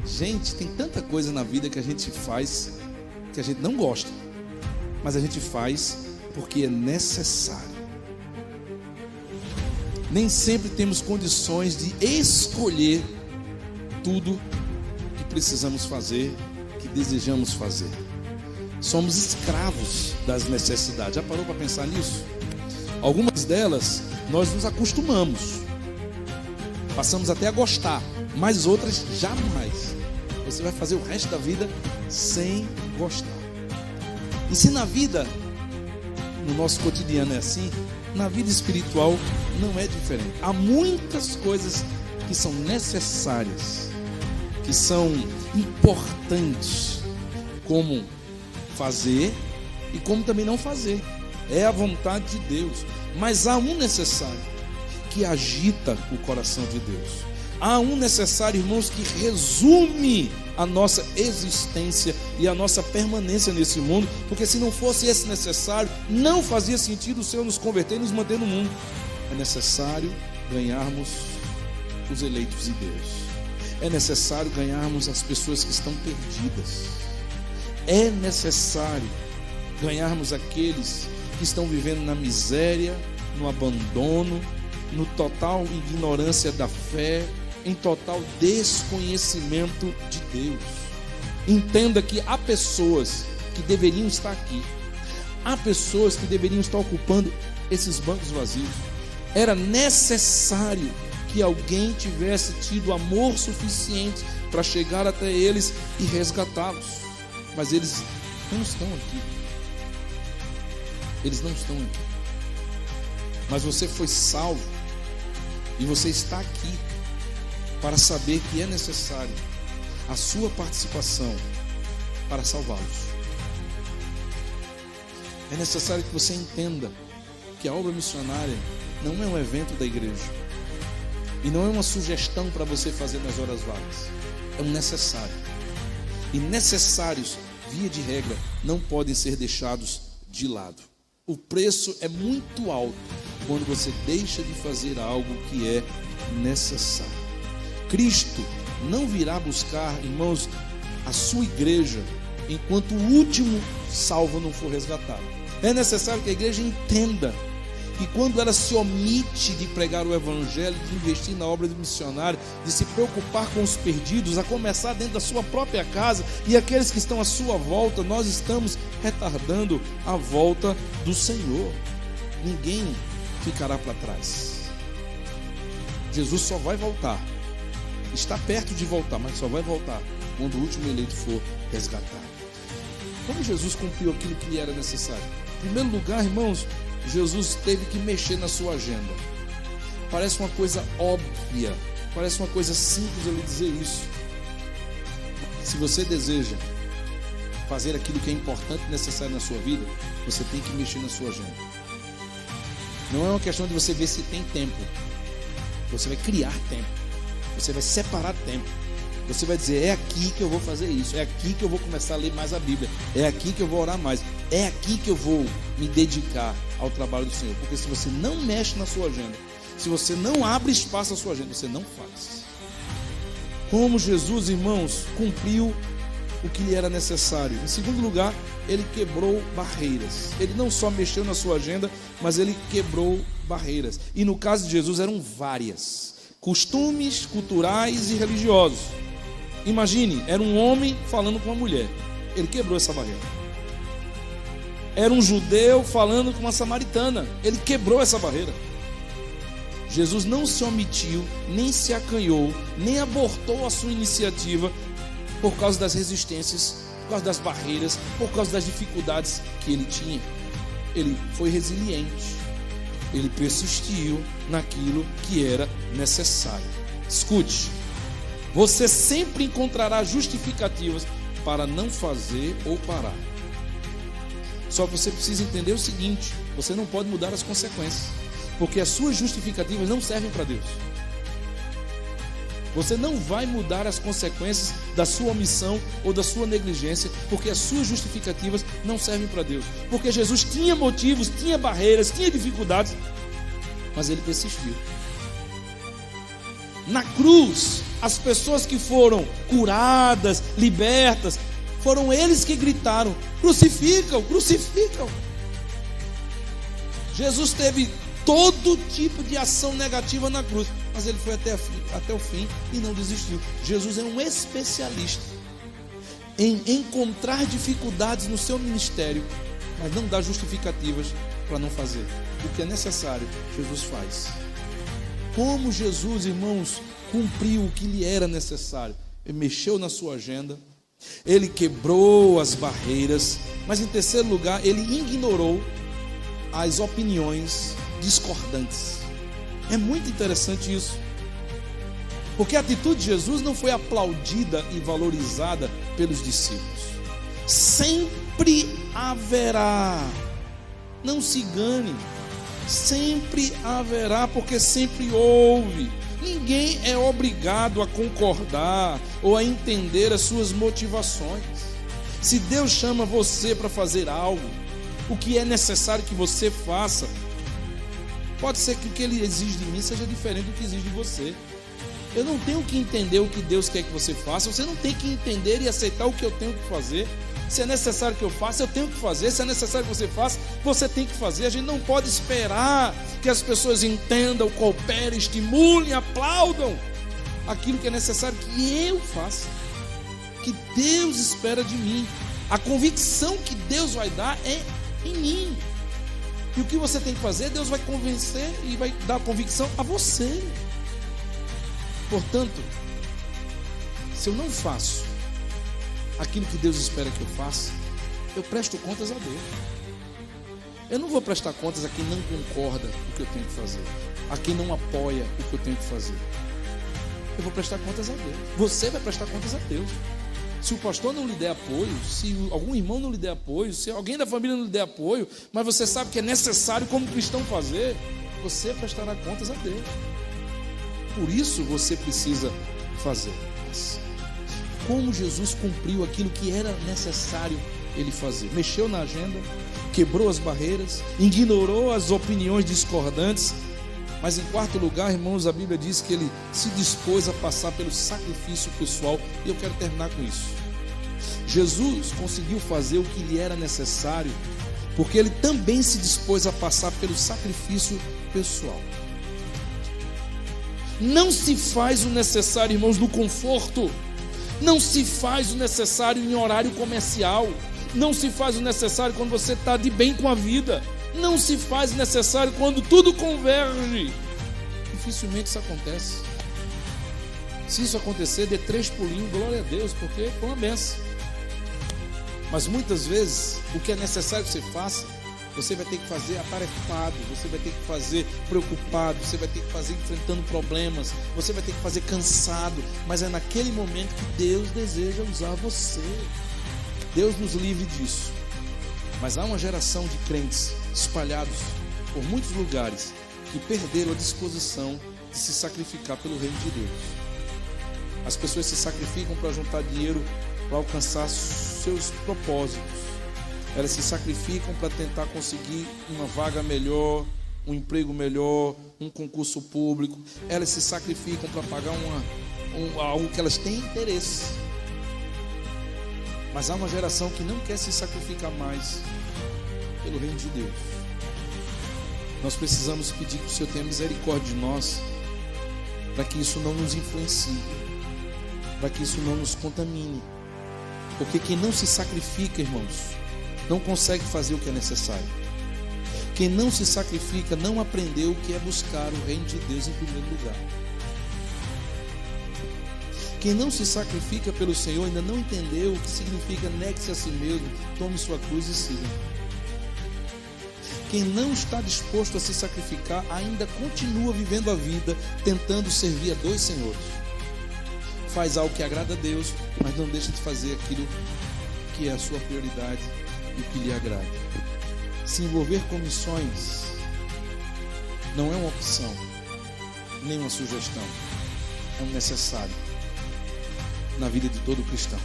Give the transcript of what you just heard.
Gente, tem tanta coisa na vida que a gente faz que a gente não gosta, mas a gente faz porque é necessário. Nem sempre temos condições de escolher tudo que precisamos fazer, que desejamos fazer. Somos escravos das necessidades. Já parou para pensar nisso? Algumas delas nós nos acostumamos, passamos até a gostar, mas outras jamais. Você vai fazer o resto da vida sem gostar. E se na vida, no nosso cotidiano é assim, na vida espiritual não é diferente. Há muitas coisas que são necessárias, que são importantes, como fazer e como também não fazer. É a vontade de Deus. Mas há um necessário que agita o coração de Deus. Há um necessário, irmãos, que resume a nossa existência e a nossa permanência nesse mundo, porque se não fosse esse necessário, não fazia sentido o Senhor nos converter e nos manter no mundo. É necessário ganharmos os eleitos de Deus. É necessário ganharmos as pessoas que estão perdidas. É necessário ganharmos aqueles que estão vivendo na miséria, no abandono, no total ignorância da fé, em total desconhecimento de Deus. Entenda que há pessoas que deveriam estar aqui, há pessoas que deveriam estar ocupando esses bancos vazios. Era necessário que alguém tivesse tido amor suficiente para chegar até eles e resgatá-los, mas eles não estão aqui. Eles não estão aqui. Mas você foi salvo e você está aqui para saber que é necessário a sua participação para salvá-los. É necessário que você entenda que a obra missionária não é um evento da igreja e não é uma sugestão para você fazer nas horas vagas. É um necessário. E necessários, via de regra, não podem ser deixados de lado. O preço é muito alto quando você deixa de fazer algo que é necessário. Cristo não virá buscar, irmãos, a sua igreja enquanto o último salvo não for resgatado. É necessário que a igreja entenda que quando ela se omite de pregar o evangelho, de investir na obra de missionário, de se preocupar com os perdidos, a começar dentro da sua própria casa e aqueles que estão à sua volta, nós estamos retardando a volta do Senhor. Ninguém ficará para trás. Jesus só vai voltar, está perto de voltar, mas só vai voltar quando o último eleito for resgatado. Como Jesus cumpriu aquilo que lhe era necessário? Em primeiro lugar, irmãos, Jesus teve que mexer na sua agenda. Parece uma coisa óbvia, parece uma coisa simples eu lhe dizer isso. Se você deseja fazer aquilo que é importante e necessário na sua vida, você tem que mexer na sua agenda. Não é uma questão de você ver se tem tempo. Você vai criar tempo. Você vai separar tempo. Você vai dizer, é aqui que eu vou fazer isso, é aqui que eu vou começar a ler mais a Bíblia, é aqui que eu vou orar mais, é aqui que eu vou me dedicar ao trabalho do Senhor. Porque se você não mexe na sua agenda, se você não abre espaço na sua agenda, você não faz. Como Jesus, irmãos, cumpriu o que lhe era necessário? Em segundo lugar, ele quebrou barreiras. Ele não só mexeu na sua agenda, mas ele quebrou barreiras. E no caso de Jesus eram várias. Costumes culturais e religiosos. Imagine, era um homem falando com uma mulher. Ele quebrou essa barreira. Era um judeu falando com uma samaritana. Ele quebrou essa barreira. Jesus não se omitiu, nem se acanhou, nem abortou a sua iniciativa por causa das resistências, por causa das barreiras, por causa das dificuldades que ele tinha. Ele foi resiliente. Ele persistiu naquilo que era necessário. Escute, você sempre encontrará justificativas para não fazer ou parar. Só que você precisa entender o seguinte: você não pode mudar as consequências, porque as suas justificativas não servem para Deus. Você não vai mudar as consequências da sua omissão ou da sua negligência, porque as suas justificativas não servem para Deus. Porque Jesus tinha motivos, tinha barreiras, tinha dificuldades, mas ele persistiu. Na cruz, as pessoas que foram curadas, libertas, foram eles que gritaram: crucificam, crucificam. Jesus teve todo tipo de ação negativa na cruz, mas ele foi até o fim e não desistiu. Jesus é um especialista em encontrar dificuldades no seu ministério, mas não dá justificativas para não fazer. O que é necessário, Jesus faz. Como Jesus, irmãos, cumpriu o que lhe era necessário? Ele mexeu na sua agenda, ele quebrou as barreiras, mas em terceiro lugar, ele ignorou as opiniões discordantes. É muito interessante isso, porque a atitude de Jesus não foi aplaudida e valorizada pelos discípulos. Sempre haverá, não se engane, sempre haverá, porque sempre houve. Ninguém é obrigado a concordar ou a entender as suas motivações. Se Deus chama você para fazer algo, o que é necessário que você faça, pode ser que o que Ele exige de mim seja diferente do que exige de você. Eu não tenho que entender o que Deus quer que você faça. Você não tem que entender e aceitar o que eu tenho que fazer. Se é necessário que eu faça, eu tenho que fazer. Se é necessário que você faça, você tem que fazer. A gente não pode esperar que as pessoas entendam, cooperem, estimulem, aplaudam aquilo que é necessário que eu faça, que Deus espera de mim. A convicção que Deus vai dar é em mim. E o que você tem que fazer, Deus vai convencer e vai dar convicção a você. Portanto, se eu não faço aquilo que Deus espera que eu faça, eu presto contas a Deus. Eu não vou prestar contas a quem não concorda com o que eu tenho que fazer, a quem não apoia o que eu tenho que fazer. Eu vou prestar contas a Deus. Você vai prestar contas a Deus. Se o pastor não lhe der apoio, se algum irmão não lhe der apoio, se alguém da família não lhe der apoio, mas você sabe que é necessário como cristão fazer, você prestará contas a Deus. Por isso você precisa fazer. Como Jesus cumpriu aquilo que era necessário ele fazer? Mexeu na agenda, quebrou as barreiras, ignorou as opiniões discordantes. Mas em quarto lugar, irmãos, a Bíblia diz que ele se dispôs a passar pelo sacrifício pessoal. E eu quero terminar com isso. Jesus conseguiu fazer o que lhe era necessário, porque ele também se dispôs a passar pelo sacrifício pessoal. Não se faz o necessário, irmãos, no conforto. Não se faz o necessário em horário comercial. Não se faz o necessário quando você está de bem com a vida. Não se faz o necessário quando tudo converge. Dificilmente isso acontece. Se isso acontecer, dê 3 pulinhos, glória a Deus, porque foi uma benção. Mas muitas vezes, o que é necessário que você faça, você vai ter que fazer atarefado, você vai ter que fazer preocupado, você vai ter que fazer enfrentando problemas, você vai ter que fazer cansado, mas é naquele momento que Deus deseja usar você. Deus nos livre disso. Mas há uma geração de crentes espalhados por muitos lugares que perderam a disposição de se sacrificar pelo reino de Deus. As pessoas se sacrificam para juntar dinheiro para alcançar seus propósitos. Elas se sacrificam para tentar conseguir uma vaga melhor, um emprego melhor, um concurso público. Elas se sacrificam para pagar algo que elas têm interesse. Mas há uma geração que não quer se sacrificar mais pelo reino de Deus. Nós precisamos pedir que o Senhor tenha misericórdia de nós, para que isso não nos influencie, para que isso não nos contamine. Porque quem não se sacrifica, irmãos, não consegue fazer o que é necessário. Quem não se sacrifica não aprendeu o que é buscar o reino de Deus em primeiro lugar. Quem não se sacrifica pelo Senhor ainda não entendeu o que significa negue-se a si mesmo, tome sua cruz e siga. Quem não está disposto a se sacrificar ainda continua vivendo a vida tentando servir a 2 senhores. Faz algo que agrada a Deus, mas não deixa de fazer aquilo que é a sua prioridade e o que lhe agrada. Se envolver com missões não é uma opção, nem uma sugestão, é um necessário na vida de todo cristão.